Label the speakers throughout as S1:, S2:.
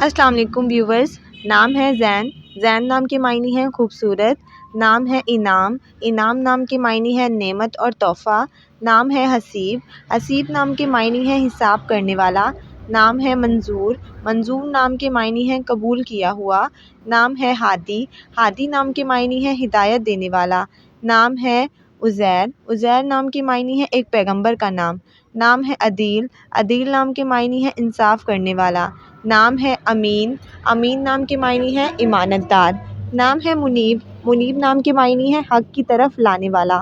S1: السلام علیکم ویورز۔ نام ہے زین۔ زین نام کے معنی ہے خوبصورت۔ نام ہے انعام۔ انعام نام کے معنی ہے نعمت اور تحفہ۔ نام ہے حسیب۔ حسیب نام کے معنی ہے حساب کرنے والا۔ نام ہے منظور۔ منظور نام کے معنی ہے قبول کیا ہوا۔ نام ہے ہادی۔ ہادی نام کے معنی ہے ہدایت دینے والا۔ نام ہے عزیر۔ عزیر نام کے معنی ہے ایک پیغمبر کا نام۔ نام ہے عدیل۔ عدیل نام کے معنی ہے انصاف کرنے والا۔ نام ہے امین۔ امین نام کے معنی ہے امانت دار۔ نام ہے منیب۔ منیب نام کے معنی ہے حق کی طرف لانے والا۔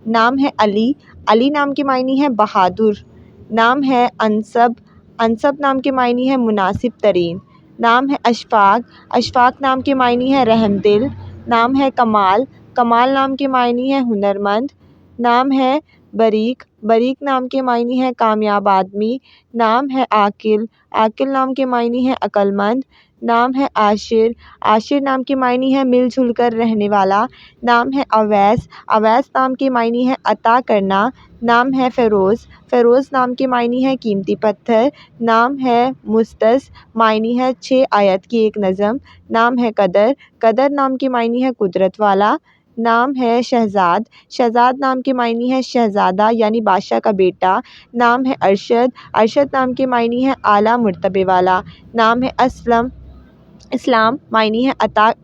S1: نام ہے علی۔ علی نام کے معنی ہے بہادر۔ نام ہے انصب۔ انصب نام کے معنی ہے مناسب ترین۔ نام ہے اشفاق۔ اشفاق نام کے معنی ہے رحم دل۔ نام ہے کمال۔ کمال نام کے معنی ہے ہنرمند۔ نام ہے بریک۔ بریک نام کے معنی ہے کامیاب آدمی۔ نام ہے عاقل۔ عاقل نام کے معنی ہے عقل مند۔ نام ہے عاشر۔ عاشر نام کے معنی ہے مل جل کر رہنے والا۔ نام ہے اویس۔ اویس نام کے معنی ہے عطا کرنا۔ نام ہے فیروز۔ فیروز نام کے معنی ہے قیمتی پتھر۔ نام ہے مسدس۔ معنی ہے 6 آیت کی ایک نظم۔ نام ہے قدر۔ قدر نام کے معنی ہے قدرت والا۔ نام ہے شہزاد۔ شہزاد نام کے معنی ہے شہزادہ یعنی بادشاہ کا بیٹا۔ نام ہے ارشد۔ ارشد نام کے معنی ہے اعلیٰ مرتبے والا۔ نام ہے اسلم۔ اسلام معنی ہے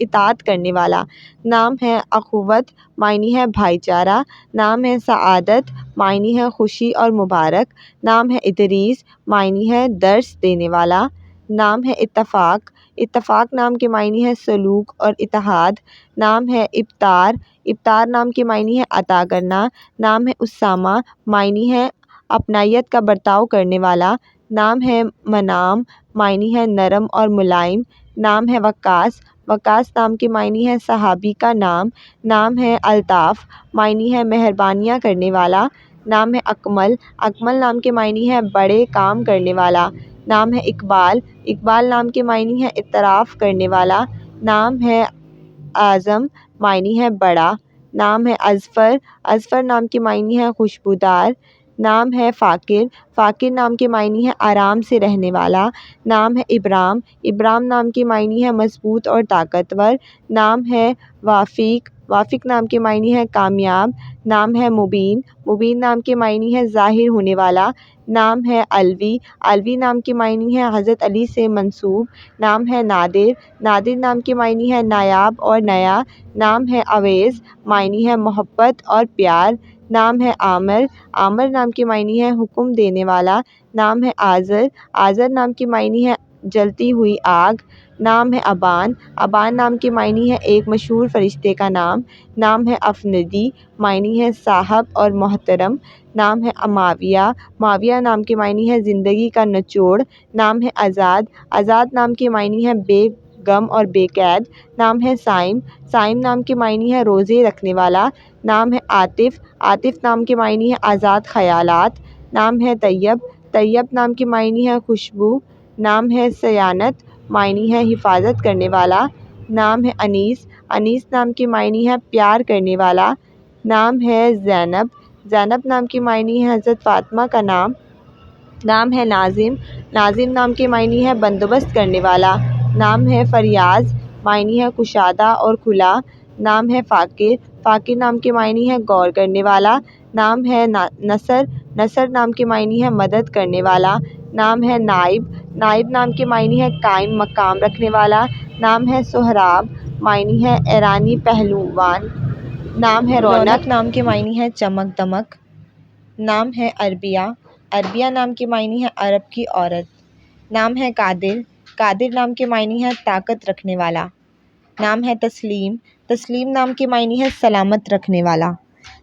S1: اطاعت کرنے والا۔ نام ہے اخوت۔ معنی ہے بھائی چارہ۔ نام ہے سعادت۔ معنی ہے خوشی اور مبارک۔ نام ہے ادریس۔ معنی ہے درس دینے والا۔ نام ہے اتفاق۔ اتفاق نام کے معنی ہے سلوک اور اتحاد۔ نام ہے ابتار۔ ابتار نام کے معنی ہے عطا کرنا۔ نام ہے اسامہ۔ معنی ہے اپنائیت کا برتاؤ کرنے والا۔ نام ہے منام۔ معنی ہے نرم اور ملائم۔ نام ہے وقاص۔ وقاص نام کے معنی ہے صحابی کا نام۔ نام ہے الطاف۔ معنی ہے مہربانیاں کرنے والا۔ نام ہے اکمل۔ اکمل نام کے معنی ہے بڑے کام کرنے والا۔ نام ہے اقبال۔ اقبال نام کے معنی ہے اعتراف کرنے والا۔ نام ہے اعظم۔ معنی ہے بڑا۔ نام ہے اظفر۔ اظفر نام کے معنی ہے خوشبودار۔ نام ہے فاقر۔ فاقر نام کے معنی ہے آرام سے رہنے والا۔ نام ہے ابرام۔ ابرام نام کے معنی ہے مضبوط اور طاقتور۔ نام ہے وافق۔ وافق نام کے معنی ہے کامیاب۔ نام ہے مبین۔ مبین نام کے معنی ہے ظاہر ہونے والا۔ نام ہے علوی۔ علوی نام کے معنی ہے حضرت علی سے منسوب۔ نام ہے نادر۔ نادر نام کے معنی ہے نایاب اور نیا۔ نام ہے اویس۔ معنی ہے محبت اور پیار۔ نام ہے عامر۔ عامر نام کے معنی ہے حکم دینے والا۔ نام ہے آذر۔ آذر نام کے معنی ہے جلتی ہوئی آگ۔ نام ہے ابان۔ ابان نام کے معنی ہے ایک مشہور فرشتے کا نام۔ نام ہے افندی۔ معنی ہے صاحب اور محترم۔ نام ہے معاویہ۔ معاویہ نام کے معنی ہے زندگی کا نچوڑ۔ نام ہے آزاد۔ آزاد نام کے معنی ہے بے غم اور بے قید۔ نام ہے صائم۔ صائم نام کے معنی ہے روزے رکھنے والا۔ نام ہے عاطف۔ عاطف نام کے معنی ہے آزاد خیالات۔ نام ہے طیب۔ طیب نام کے معنی ہے خوشبو۔ نام ہے صیانت۔ معنی ہے حفاظت کرنے والا۔ نام ہے انیس۔ انیس نام کے معنی ہے پیار کرنے والا۔ نام ہے زینب۔ زینب نام کے معنی ہے حضرت فاطمہ کا نام۔ نام ہے ناظم۔ ناظم نام کے معنی ہے بندوبست کرنے والا۔ نام ہے فریاض۔ معنی ہے کشادہ اور کھلا۔ نام ہے فاقر۔ فاقر نام کے معنی ہے غور کرنے والا۔ نام ہے نصر۔ نصر نام کے معنی ہے مدد کرنے والا۔ نام ہے نائب۔ نائب نام کے معنی ہے قائم مقام رکھنے والا۔ نام ہے سہراب۔ معنی ہے ایرانی پہلوان۔ نام ہے رونق۔ نام کے معنی ہے چمک دمک۔ نام ہے عربیہ۔ عربیہ نام کے معنی ہے عرب کی عورت۔ نام ہے قادر۔ قادر نام کے معنی ہے طاقت رکھنے والا۔ نام ہے تسلیم۔ تسلیم نام کے معنی ہے سلامت رکھنے والا۔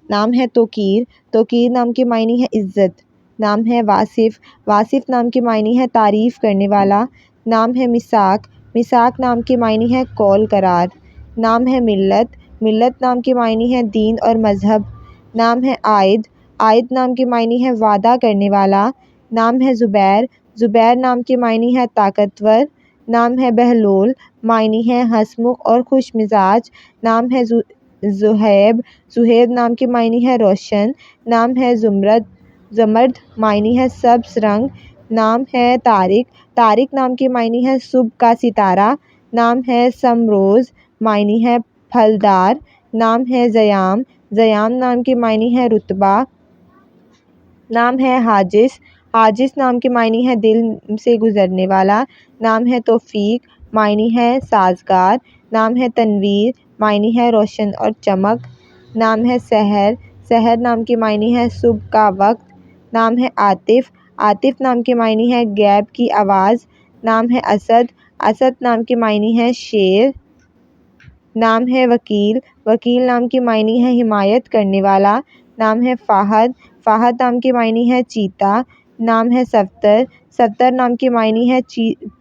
S1: نام ہے توقیر۔ توقیر نام کے معنی ہے عزت۔ نام ہے واصف۔ واصف نام کے معنی ہے تعریف کرنے والا۔ نام ہے میثاق۔ میثاق نام کے معنی ہے قول قرار۔ نام ہے ملت۔ ملت نام کے معنی ہے دین اور مذہب۔ نام ہے عائد۔ عائد نام کے معنی ہے وعدہ کرنے والا۔ نام ہے زبیر۔ زبیر نام کے معنی ہے طاقتور۔ نام ہے بہلول۔ معنی ہے ہنسمکھ اور خوش مزاج۔ نام ہے زہیب۔ زہیب نام کے معنی ہے روشن۔ نام ہے زمرد۔ زمرد معنی ہے سبز رنگ۔ نام ہے طارق، طارق نام کے معنی ہے صبح کا ستارہ۔ نام ہے سمروز، معنی ہے پھلدار۔ نام ہے ضیام، ضیام نام کے معنی ہے رتبہ۔ نام ہے حاجس، حاجس نام کے معنی ہے دل سے گزرنے والا۔ نام ہے توفیق، معنی ہے سازگار۔ نام ہے تنویر، معنی ہے روشن اور چمک۔ نام ہے سحر، سحر نام کے معنی ہے صبح کا وقت۔ نام ہے عاطف، عاطف نام کے معنی ہے غیب کی آواز۔ نام ہے اسد، اسد نام کے معنی ہے شیر۔ نام ہے وکیل، وکیل نام کے معنی ہے حمایت کرنے والا۔ نام ہے فہد، فہد نام کے معنی ہے چیتا۔ نام ہے صفدر، صفدر نام کے معنی ہے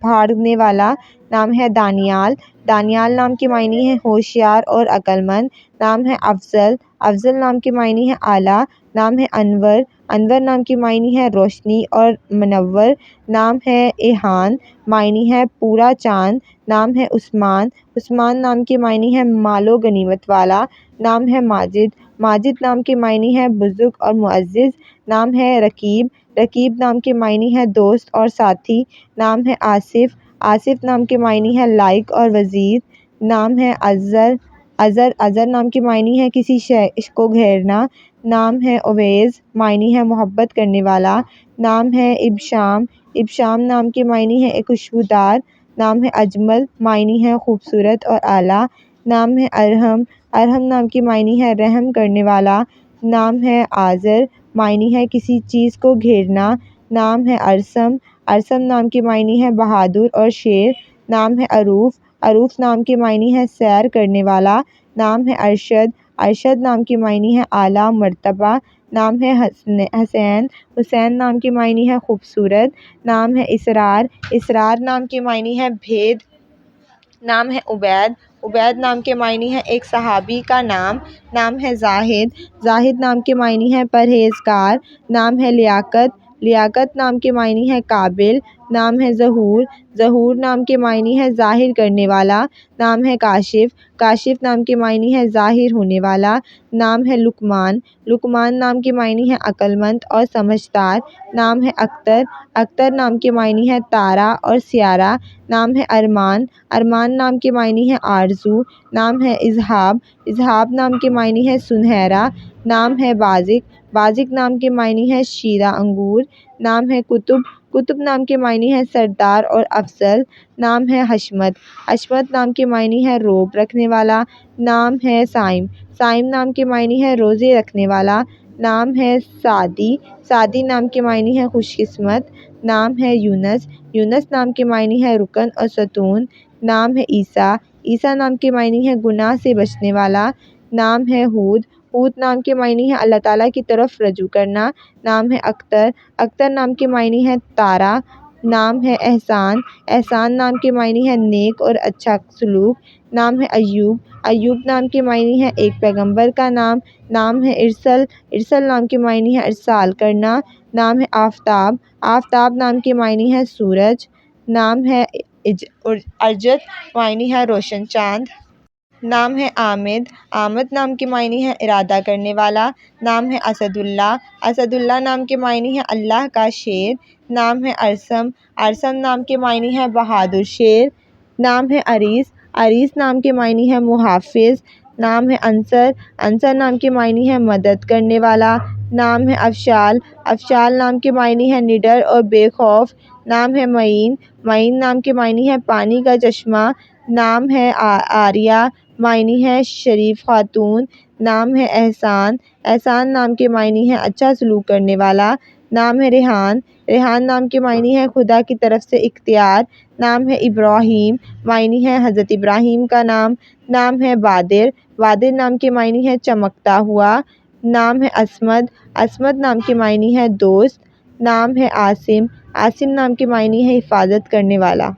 S1: بھاڑنے والا۔ نام ہے دانیال، دانیال نام کے معنی ہے ہوشیار اور عقل مند۔ نام ہے افضل، افضل نام کے معنی ہے اعلیٰ۔ نام ہے انور، انور نام کے معنی ہے روشنی اور منور۔ نام ہے ایہان، معنی ہے پورا چاند۔ نام ہے عثمان، عثمان نام کے معنی ہے مال و غنیمت والا۔ نام ہے ماجد، ماجد نام کے معنی ہے بزرگ اور معزز۔ نام ہے رقیب، رقیب نام کے معنی ہے دوست اور ساتھی۔ نام ہے آصف، آصف نام کے معنی ہے لائق اور وزیر۔ نام ہے اظہر، اظہر، اظہر نام کے معنی ہے کسی شے کو گھیرنا۔ نام ہے اویس، معنی ہے محبت کرنے والا۔ نام ہے ابشام، ابشام نام کے معنی ہے خوشبودار۔ نام ہے اجمل، معنی ہے خوبصورت اور اعلیٰ۔ نام ہے ارحم، ارحم نام کے معنی ہے رحم کرنے والا۔ نام ہے آذر، معنی ہے کسی چیز کو گھیرنا۔ نام ہے ارسم، ارسم نام کے معنی ہے بہادر اور شیر۔ نام ہے عروف، عروف نام کے معنی ہے سیر کرنے والا۔ نام ہے ارشد، ارشد نام کے معنی ہے اعلیٰ مرتبہ۔ نام ہے حسین، حسین نام کے معنی ہے خوبصورت۔ نام ہے اسرار، اسرار نام کے معنی ہے بھید۔ نام ہے عبید، عبید نام کے معنی ہے ایک صحابی کا نام۔ نام ہے زاہد، زاہد نام کے معنی ہے پرہیزگار۔ نام ہے لیاقت، لیاقت نام کے معنی ہے قابل۔ نام ہے ظہور، ظہور نام کے معنی ہے ظاہر کرنے والا۔ نام ہے کاشف، کاشف نام کے معنی ہے ظاہر ہونے والا۔ نام ہے لقمان، لقمان نام کے معنی ہے عقل مند اور سمجھدار۔ نام ہے اختر، اختر نام کے معنی ہے تارا اور سیارہ۔ نام ہے ارمان، ارمان نام کے معنی ہے آرزو۔ نام ہے اذہاب، اذہاب نام کے معنی ہے سنہرا۔ نام ہے بازق، بازق نام کے معنی ہے شیرہ انگور۔ نام ہے قطب، قطب نام کے معنی ہے سردار اور افضل۔ نام ہے حشمت، حشمت نام کے معنی ہے رعب رکھنے والا۔ نام ہے صائم، صائم نام کے معنی ہے روزے رکھنے والا۔ نام ہے سعدی، سعدی نام کے معنی ہے خوش قسمت۔ نام ہے یونس، یونس نام کے معنی ہے رکن اور ستون۔ نام ہے عیسیٰ، عیسیٰ نام کے معنی ہے گناہ سے بچنے والا۔ نام ہے ہود، ہود نام کے معنی ہے اللہ تعالیٰ کی طرف رجوع کرنا۔ نام ہے اختر، اختر نام کے معنی ہے تارا۔ نام ہے احسان، احسان نام کے معنی ہے نیک اور اچھا سلوک۔ نام ہے ایوب، ایوب نام کے معنی ہے ایک پیغمبر کا نام۔ نام ہے ارسل، ارسل نام کے معنی ہے ارسال کرنا۔ نام ہے آفتاب، آفتاب نام کے معنی ہے سورج۔ نام ہے ارجت، معنی ہے روشن چاند۔ نام ہے آمد، آمد نام کے معنی ہے ارادہ کرنے والا۔ نام ہے اسد اللہ، اسد اللہ نام کے معنی ہے اللہ کا شیر۔ نام ہے ارسم، ارسم نام کے معنی ہے بہادر شیر۔ نام ہے عریس، عریس نام کے معنی ہے محافظ۔ نام ہے انصر، انصر نام کے معنی ہے مدد کرنے والا۔ نام ہے افشال، افشال نام کے معنی ہے نڈر اور بے خوف۔ نام ہے معین، معین نام کے معنی ہے پانی کا چشمہ۔ نام ہے آریہ، معنی ہے شریف خاتون۔ نام ہے احسان، احسان نام کے معنی ہے اچھا سلوک کرنے والا۔ نام ہے ریحان، ریحان نام کے معنی ہے خدا کی طرف سے اختیار۔ نام ہے ابراہیم، معنی ہے حضرت ابراہیم کا نام۔ نام ہے بادر، بادر نام کے معنی ہے چمکتا ہوا۔ نام ہے عصمت، عصمت نام کے معنی ہے دوست۔ نام ہے عاصم، عاصم نام کے معنی ہے حفاظت کرنے والا۔